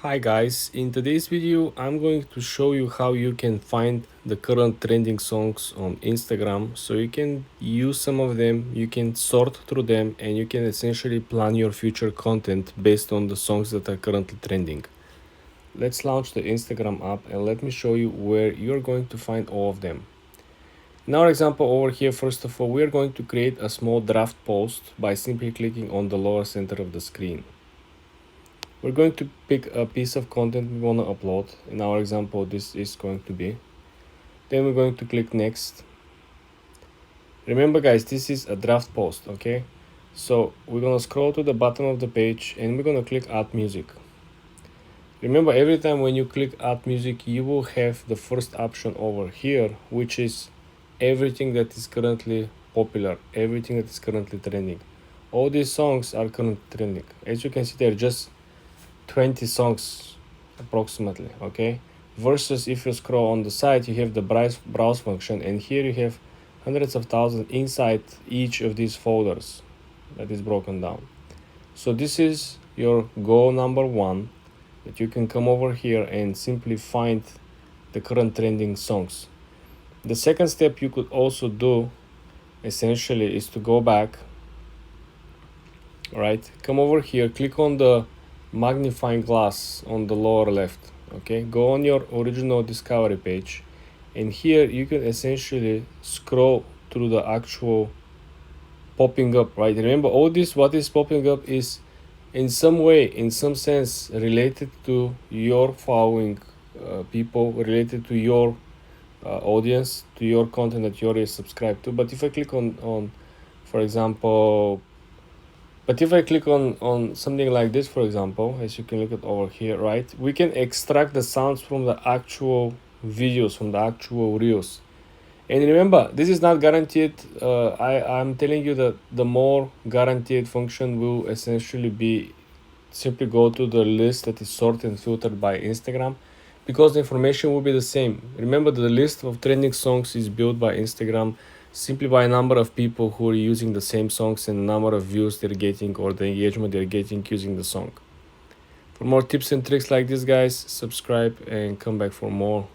Hi guys, in today's video I'm going to show you how you can find the current trending songs on Instagram so you can use some of them, you can sort through them, and you can essentially plan your future content based on the songs that are currently trending. Let's launch the Instagram app and let me show you where you're going to find all of them. In our example over here, first of all, we are going to create a small draft post by simply clicking on the lower center of the screen. We're going to pick a piece of content we want to upload. In our example, this is going to be. Then we're going to click next. Remember guys, this is a draft post, okay? So we're going to scroll to the bottom of the page and we're going to click add music. Remember, every time when you click add music, you will have the first option over here, which is everything that is currently popular, everything that is currently trending. All these songs are currently trending. As you can see, they're just 20 songs approximately, okay? Versus if you scroll on the side, you have the browse function, and here you have hundreds of thousands inside each of these folders that is broken down. So this is your goal number one, that you can come over here and simply find the current trending songs. The second step you could also do essentially is to go back, right? Come over here, click on the magnifying glass on the lower left, okay? Go on your original discovery page, and here you can essentially scroll through the actual popping up, right? Remember, all this, what is popping up is in some way, in some sense, related to your following people, related to your audience, to your content that you already subscribed to. But if I click on for example, but if I click on something like this, for example, as you can look at over here, right, we can extract the sounds from the actual videos, from the actual reels. And remember, this is not guaranteed. I'm telling you that the more guaranteed function will essentially be simply go to the list that is sorted and filtered by Instagram, because the information will be the same. Remember, the list of trending songs is built by Instagram simply by a number of people who are using the same songs and the number of views they're getting or the engagement they're getting using the song. For more tips and tricks like this, guys, subscribe and come back for more.